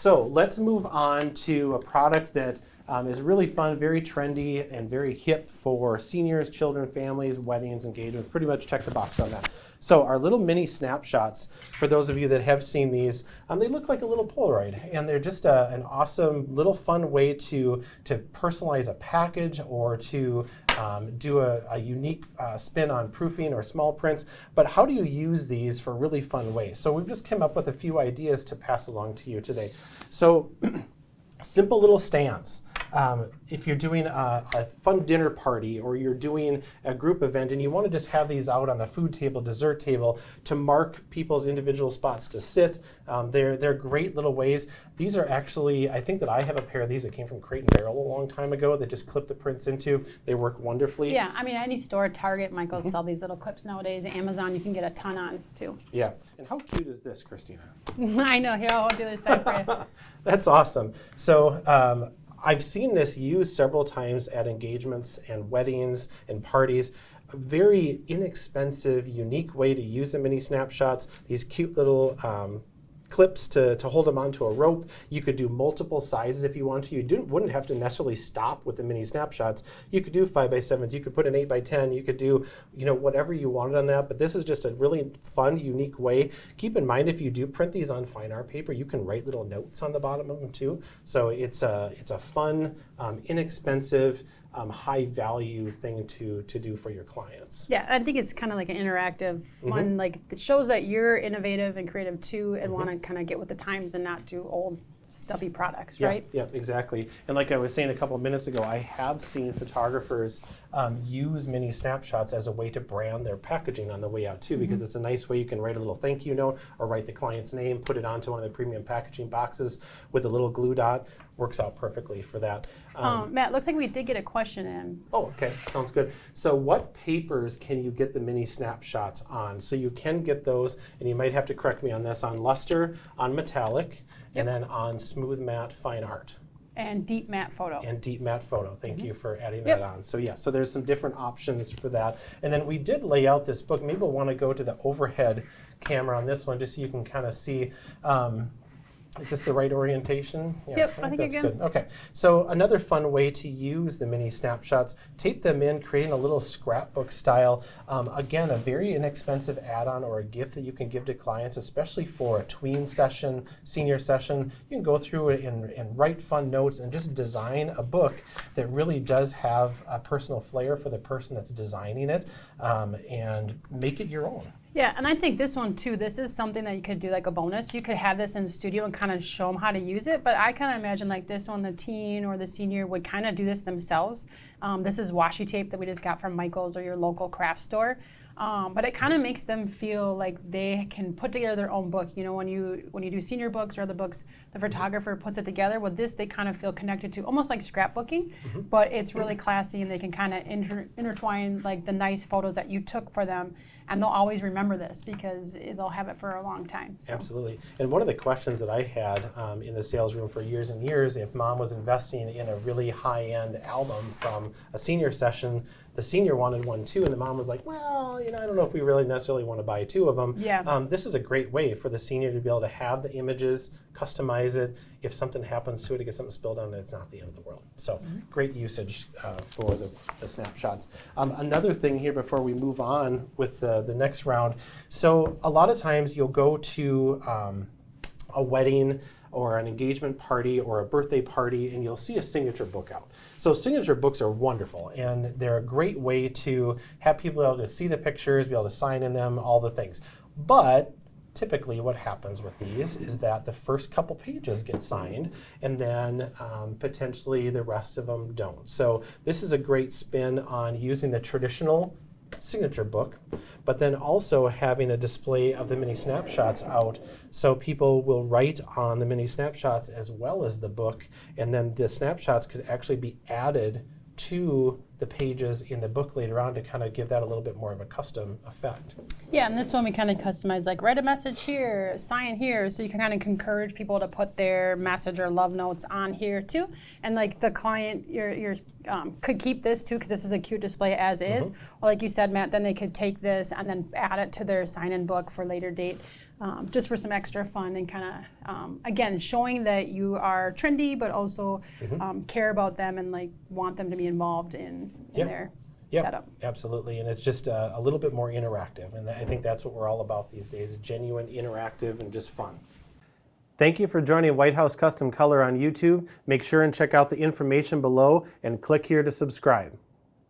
So let's move on to a product that is really fun, very trendy, and very hip for seniors, children, families, weddings, engagements. Pretty much check the box on that. So our little mini snapshots, for those of you that have seen these, they look like a little Polaroid, and they're just an awesome little fun way to personalize a package or to do a unique spin on proofing or small prints. But how do you use these for really fun ways? So we've just come up with a few ideas to pass along to you today. So simple little stands. If you're doing a fun dinner party or you're doing a group event and you want to just have these out on the food table, dessert table to mark people's individual spots to sit, they're great little ways. These are actually, I think that I have a pair of these that came from Crate and Barrel a long time ago that just clip the prints into. They work wonderfully. Yeah, I mean, any store, Target, Michael's sell these little clips nowadays. Amazon, you can get a ton on too. Yeah, and how cute is this, Christina? I know, here, I'll hold the other side for you. That's awesome. So I've seen this used several times at engagements and weddings and parties. A very inexpensive, unique way to use the mini snapshots. These cute little clips to hold them onto a rope. You could do multiple sizes if you want to. You wouldn't have to necessarily stop with the mini snapshots. You could do 5x7s. You could put an 8x10. You could do whatever you wanted on that. But this is just a really fun, unique way. Keep in mind, if you do print these on fine art paper, you can write little notes on the bottom of them too. So it's a fun, inexpensive, high value thing to do for your clients. Yeah, I think it's kind of like an interactive, fun, like it shows that you're innovative and creative too and want to kind of get with the times and not do old stubby products, right? Yeah, exactly. And like I was saying a couple of minutes ago, I have seen photographers use mini snapshots as a way to brand their packaging on the way out too, because it's a nice way you can write a little thank you note or write the client's name, put it onto one of the premium packaging boxes with a little glue dot. Works out perfectly for that. Matt, looks like we did get a question in. Oh, okay, sounds good. So what papers can you get the mini snapshots on? So you can get those, and you might have to correct me on this, on luster, on metallic, and then on smooth matte fine art. And deep matte photo. And deep matte photo. Thank you for adding that on. So yeah, so there's some different options for that. And then we did lay out this book. Maybe we'll want to go to the overhead camera on this one just so you can kind of see. Is this the right orientation? Yes, I think that's you're good. Okay, so another fun way to use the mini snapshots, tape them in, creating a little scrapbook style. Again, a very inexpensive add-on or a gift that you can give to clients, especially for a tween session, senior session. You can go through it and write fun notes and just design a book that really does have a personal flair for the person that's designing it, and make it your own. Yeah, and I think this one too, this is something that you could do like a bonus. You could have this in the studio and kind of show them how to use it, but I kind of imagine like this one, the teen or the senior would kind of do this themselves. This is washi tape that we just got from Michael's or your local craft store. But it kind of makes them feel like they can put together their own book. You know, when you do senior books or other books, the photographer puts it together. With this, they kind of feel connected to almost like scrapbooking, but it's really classy, and they can kind of intertwine like the nice photos that you took for them, and they'll always remember this because they'll have it for a long time. So. Absolutely. And one of the questions that I had in the sales room for years and years, if mom was investing in a really high-end album from a senior session, the senior wanted one too, and the mom was like, well, I don't know if we really necessarily want to buy two of them. Yeah. This is a great way for the senior to be able to have the images, customize it. If something happens to it, to get something spilled on it, it's not the end of the world. So great usage for the snapshots. Another thing here before we move on with the next round. So a lot of times you'll go to a wedding or an engagement party or a birthday party, and you'll see a signature book out. So signature books are wonderful, and they're a great way to have people able to see the pictures, be able to sign in them, all the things. But typically what happens with these is that the first couple pages get signed, and then potentially the rest of them don't. So this is a great spin on using the traditional signature book, but then also having a display of the mini snapshots out, so people will write on the mini snapshots as well as the book, and then the snapshots could actually be added to the pages in the book later on to kind of give that a little bit more of a custom effect. Yeah, and this one we kind of customize, like write a message here, sign here, so you can kind of encourage people to put their message or love notes on here too. And like the client, your could keep this too, because this is a cute display as is. Or like you said, Matt, then they could take this and then add it to their sign-in book for later date. just for some extra fun and kind of, again, showing that you are trendy, but also care about them and like want them to be involved in their setup. Absolutely, and it's just a little bit more interactive, and I think that's what we're all about these days, genuine, interactive, and just fun. Thank you for joining White House Custom Color on YouTube. Make sure and check out the information below and click here to subscribe.